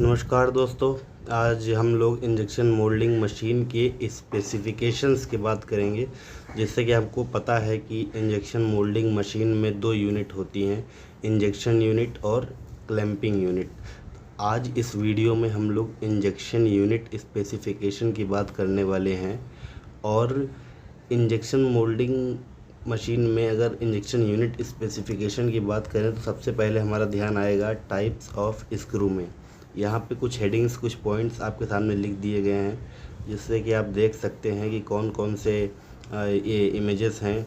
नमस्कार दोस्तों। आज हम लोग इंजेक्शन मोल्डिंग मशीन के स्पेसिफिकेशंस की बात करेंगे। जैसे कि आपको पता है कि इंजेक्शन मोल्डिंग मशीन में दो यूनिट होती हैं, इंजेक्शन यूनिट और क्लैंपिंग यूनिट। आज इस वीडियो में हम लोग इंजेक्शन यूनिट स्पेसिफिकेशन की बात करने वाले हैं। और इंजेक्शन मोल्डिंग मशीन में अगर इंजेक्शन यूनिट स्पेसिफिकेशन की बात करें तो सबसे पहले हमारा ध्यान आएगा टाइप्स ऑफ स्क्रू में। यहाँ पे कुछ हेडिंग्स, कुछ पॉइंट्स आपके सामने लिख दिए गए हैं, जिससे कि आप देख सकते हैं कि कौन कौन से ये इमेजेस हैं,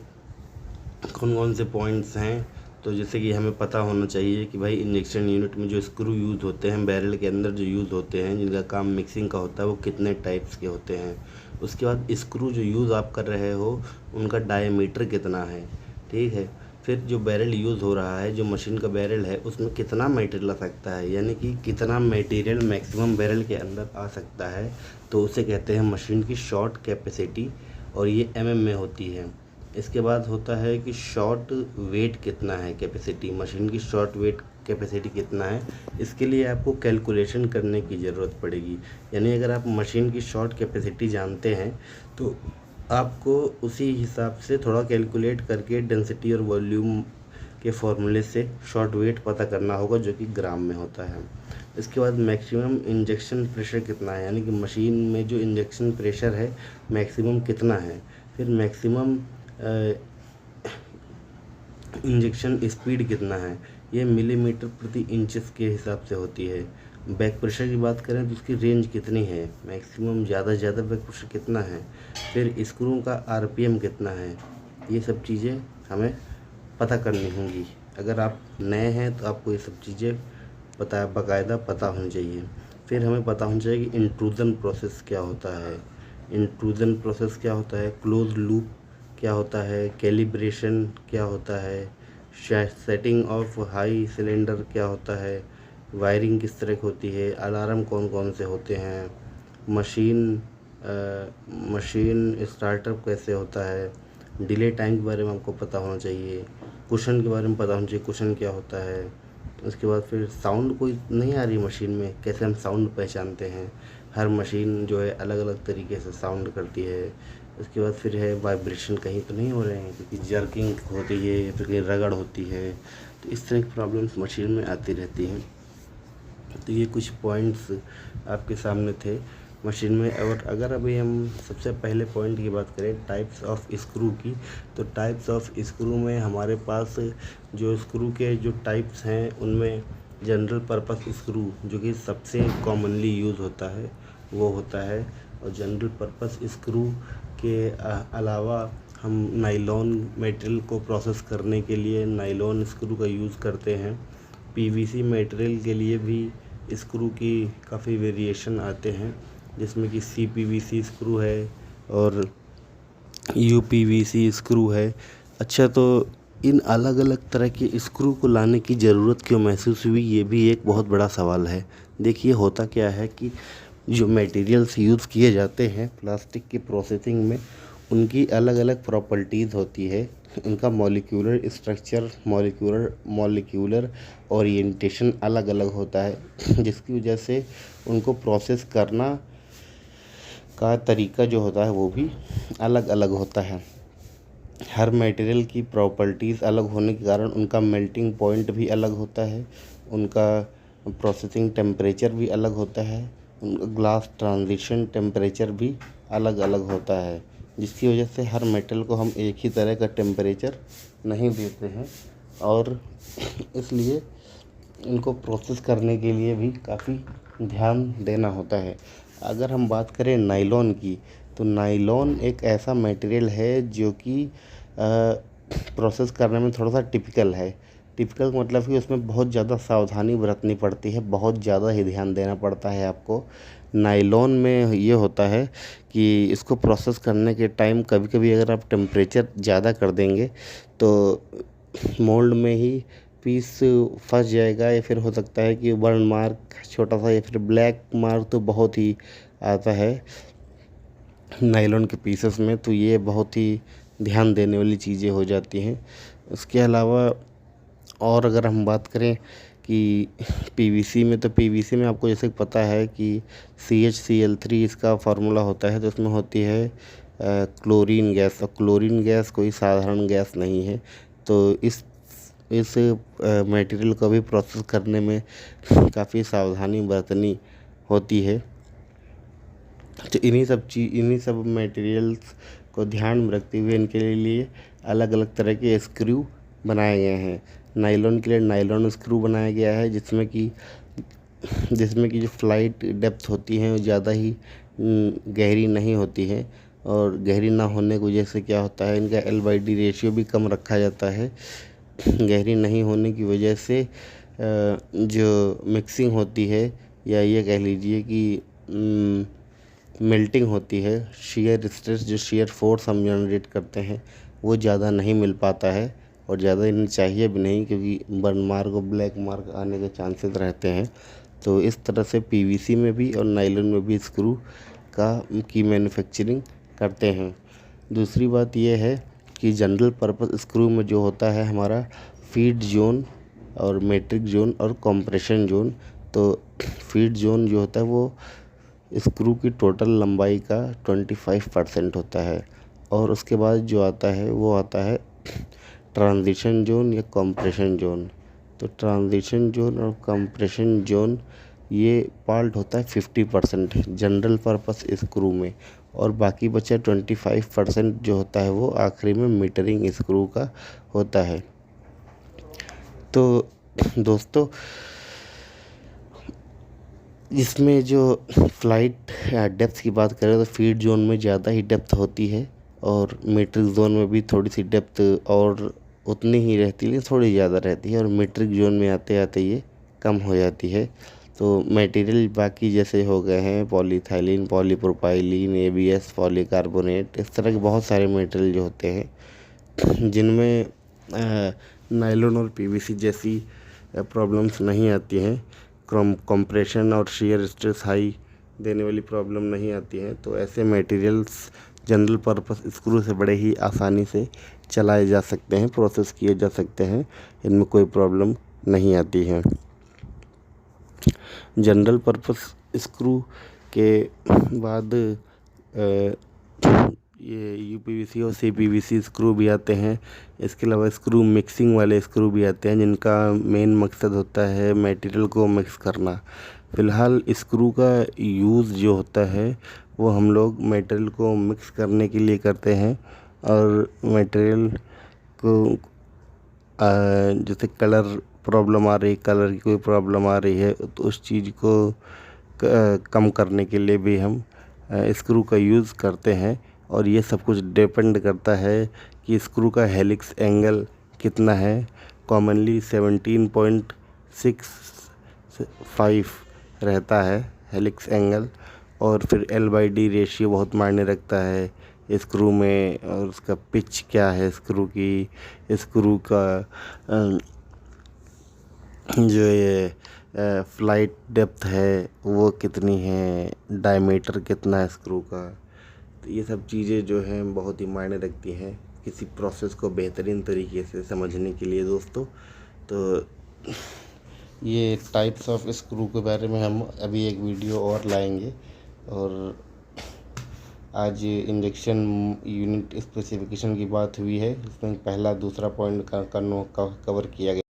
कौन कौन से पॉइंट्स हैं। तो जैसे कि हमें पता होना चाहिए कि भाई इंजेक्शन यूनिट में जो स्क्रू यूज़ होते हैं, बैरल के अंदर जो यूज़ होते हैं, जिनका काम मिक्सिंग का होता है, वो कितने टाइप्स के होते हैं। उसके बाद स्क्रू जो यूज़ आप कर रहे हो उनका डायमीटर कितना है, ठीक है। फिर जो बैरल यूज़ हो रहा है, जो मशीन का बैरल है, उसमें कितना मटेरियल आ सकता है, यानी कि कितना मटेरियल मैक्सिमम बैरल के अंदर आ सकता है, तो उसे कहते हैं मशीन की शॉर्ट कैपेसिटी, और ये में होती है। इसके बाद होता है कि शॉर्ट वेट कितना है, कैपेसिटी, मशीन की शॉर्ट वेट कैपेसिटी कितना है। इसके लिए आपको कैलकुलेशन करने की ज़रूरत पड़ेगी। यानी अगर आप मशीन की शॉर्ट कैपेसिटी जानते हैं तो आपको उसी हिसाब से थोड़ा कैलकुलेट करके डेंसिटी और वॉल्यूम के फॉर्मूले से शॉर्ट वेट पता करना होगा, जो कि ग्राम में होता है। इसके बाद मैक्सिमम इंजेक्शन प्रेशर कितना है, यानी कि मशीन में जो इंजेक्शन प्रेशर है मैक्सिमम कितना है। फिर मैक्सिमम इंजेक्शन स्पीड कितना है, ये मिलीमीटर प्रति इंचेस के हिसाब से होती है। बैक प्रेशर की बात करें तो उसकी रेंज कितनी है, मैक्सिमम ज़्यादा से ज़्यादा बैक प्रेशर कितना है। फिर स्क्रू का आरपीएम कितना है। ये सब चीज़ें हमें पता करनी होंगी। अगर आप नए हैं तो आपको ये सब चीज़ें बाकायदा पता होनी चाहिए। फिर हमें पता होना चाहिए कि इंट्रूजन प्रोसेस क्या होता है, इंट्रूजन प्रोसेस क्या होता है, क्लोज लूप क्या होता है, कैलिब्रेशन क्या होता है, सेटिंग ऑफ हाई सिलेंडर क्या होता है, वायरिंग किस तरह की होती है, अलार्म कौन कौन से होते हैं, मशीन स्टार्टअप कैसे होता है, डिले टाइम के बारे में आपको पता होना चाहिए, कुशन के बारे में पता होना चाहिए, कुशन क्या होता है। उसके बाद फिर साउंड कोई नहीं आ रही मशीन में, कैसे हम साउंड पहचानते हैं। हर मशीन जो है अलग अलग तरीके से साउंड करती है। उसके बाद फिर है वाइब्रेशन कहीं तो नहीं हो रहे हैं, क्योंकि जर्किंग होती है या फिर कहीं रगड़ होती है, तो इस तरह की प्रॉब्लम्स मशीन में आती रहती हैं। तो ये कुछ पॉइंट्स आपके सामने थे मशीन में। और अगर अभी हम सबसे पहले पॉइंट की बात करें टाइप्स ऑफ स्क्रू की, तो टाइप्स ऑफ स्क्रू में हमारे पास जो स्क्रू के जो टाइप्स हैं उनमें जनरल पर्पस स्क्रू जो कि सबसे कॉमनली यूज़ होता है वो होता है। और जनरल पर्पस स्क्रू के अलावा हम नायलॉन मटेरियल को प्रोसेस करने के लिए नायलॉन स्क्रू का यूज़ करते हैं। पीवीसी मटेरियल के लिए भी स्क्रू की काफ़ी वेरिएशन आते हैं, जिसमें कि सीपीवीसी स्क्रू है और यूपीवीसी स्क्रू है। अच्छा, तो इन अलग अलग तरह के स्क्रू को लाने की ज़रूरत क्यों महसूस हुई, ये भी एक बहुत बड़ा सवाल है। देखिए, होता क्या है कि जो मटेरियल्स यूज़ किए जाते हैं प्लास्टिक की प्रोसेसिंग में, उनकी अलग अलग प्रॉपर्टीज़ होती है। उनका मॉलिक्यूलर स्ट्रक्चर, मॉलिक्यूलर ओरिएंटेशन अलग अलग होता है, जिसकी वजह से उनको प्रोसेस करना का तरीका जो होता है वो भी अलग अलग होता है। हर मटेरियल की प्रॉपर्टीज़ अलग होने के कारण उनका मेल्टिंग पॉइंट भी अलग होता है, उनका प्रोसेसिंग टेम्परेचर भी अलग होता है, उनका ग्लास ट्रांजिशन टेम्परेचर भी अलग अलग होता है, जिसकी वजह से हर मेटल को हम एक ही तरह का टेम्परेचर नहीं देते हैं। और इसलिए इनको प्रोसेस करने के लिए भी काफ़ी ध्यान देना होता है। अगर हम बात करें नायलॉन की, तो नायलॉन एक ऐसा मटेरियल है जो कि प्रोसेस करने में थोड़ा सा टिपिकल है। टिपिकल मतलब कि उसमें बहुत ज़्यादा सावधानी बरतनी पड़ती है, बहुत ज़्यादा ही ध्यान देना पड़ता है आपको। नायलॉन में ये होता है कि इसको प्रोसेस करने के टाइम कभी कभी अगर आप टेम्परेचर ज़्यादा कर देंगे तो मोल्ड में ही पीस फंस जाएगा, या फिर हो सकता है कि बर्न मार्क छोटा सा, या फिर ब्लैक मार्क तो बहुत ही आता है नायलॉन के पीसेस में। तो ये बहुत ही ध्यान देने वाली चीज़ें हो जाती हैं। उसके अलावा और अगर हम बात करें कि पीवीसी में आपको जैसे पता है कि CHCl3 इसका फार्मूला होता है, तो उसमें होती है क्लोरीन गैस। और क्लोरीन गैस कोई साधारण गैस नहीं है। तो इस मटेरियल को भी प्रोसेस करने में काफ़ी सावधानी बरतनी होती है। तो इन्हीं सब मटेरियल्स को ध्यान में रखते हुए इनके लिए अलग अलग तरह के स्क्रू बनाए गए हैं। नायलॉन के लिए नायलॉन स्क्रू बनाया गया है, जिसमें कि जो फ्लाइट डेप्थ होती है वो ज़्यादा ही गहरी नहीं होती है। और गहरी ना होने की वजह से क्या होता है, इनका L/D रेशियो भी कम रखा जाता है। गहरी नहीं होने की वजह से जो मिक्सिंग होती है, या ये कह लीजिए कि मेल्टिंग होती है, शियर स्ट्रेस जो शियर फोर्स हम जनरेट करते हैं वो ज़्यादा नहीं मिल पाता है। और ज़्यादा इन्हें चाहिए भी नहीं, क्योंकि बर्न मार्क और ब्लैक मार्क आने के चांसेस रहते हैं। तो इस तरह से पीवीसी में भी और नायलॉन में भी स्क्रू की मैन्युफैक्चरिंग करते हैं। दूसरी बात यह है कि जनरल पर्पस स्क्रू में जो होता है हमारा फीड जोन और मेट्रिक जोन और कंप्रेशन जोन। तो फीड जोन जो होता है वो स्क्रू की टोटल लंबाई का 25% होता है। और उसके बाद जो आता है वो आता है ट्रांजिशन जोन या कंप्रेशन जोन। तो ट्रांजिशन जोन और कंप्रेशन जोन ये पार्ट होता है 50% जनरल पर्पस स्क्रू में, और बाकी बचा 25% जो होता है वो आखिरी में मीटरिंग स्क्रू का होता है। तो दोस्तों, इसमें जो फ्लाइट डेप्थ की बात करें तो फीड जोन में ज़्यादा ही डेप्थ होती है, और मीट्रिक जोन में भी थोड़ी सी डेप्थ और उतनी ही रहती है, लेकिन थोड़ी ज़्यादा रहती है। और मीट्रिक जोन में आते आते ये कम हो जाती है। तो मटेरियल बाकी जैसे हो गए हैं पॉलीथाइलिन, पॉलीप्रोपाइलिन, ABS, पॉलीकार्बोनेट, इस तरह के बहुत सारे मटेरियल जो होते हैं जिनमें नायलॉन और पीवीसी जैसी प्रॉब्लम्स नहीं आती हैं, कंप्रेशन और शियर स्ट्रेस हाई देने वाली प्रॉब्लम नहीं आती है। तो ऐसे मटेरियल्स जनरल पर्पस स्क्रू से बड़े ही आसानी से चलाए जा सकते हैं, प्रोसेस किए जा सकते हैं, इनमें कोई प्रॉब्लम नहीं आती है। जनरल पर्पस स्क्रू के बाद ये UPVC और CPVC स्क्रू भी आते हैं। इसके अलावा स्क्रू मिक्सिंग वाले स्क्रू भी आते हैं, जिनका मेन मकसद होता है मटेरियल को मिक्स करना। फ़िलहाल स्क्रू का यूज़ जो होता है वो हम लोग मटेरियल को मिक्स करने के लिए करते हैं। और मटेरियल को जैसे कलर प्रॉब्लम आ रही, कलर की कोई प्रॉब्लम आ रही है, तो उस चीज़ को कम करने के लिए भी हम स्क्रू का यूज़ करते हैं। और ये सब कुछ डिपेंड करता है कि स्क्रू का हेलिक्स एंगल कितना है। कॉमनली 17.65 रहता है हेलिक्स एंगल। और फिर L/D रेशियो बहुत मायने रखता है स्क्रू में, और उसका पिच क्या है स्क्रू की, स्क्रू का जो ये फ्लाइट डेप्थ है वो कितनी है, डायमीटर कितना है स्क्रू का। तो ये सब चीज़ें जो हैं बहुत ही मायने रखती हैं किसी प्रोसेस को बेहतरीन तरीके से समझने के लिए दोस्तों। तो ये टाइप्स ऑफ स्क्रू के बारे में हम अभी एक वीडियो और लाएंगे। और आज इंजेक्शन यूनिट स्पेसिफिकेशन की बात हुई है, इसमें पहला दूसरा पॉइंट कवर किया गया।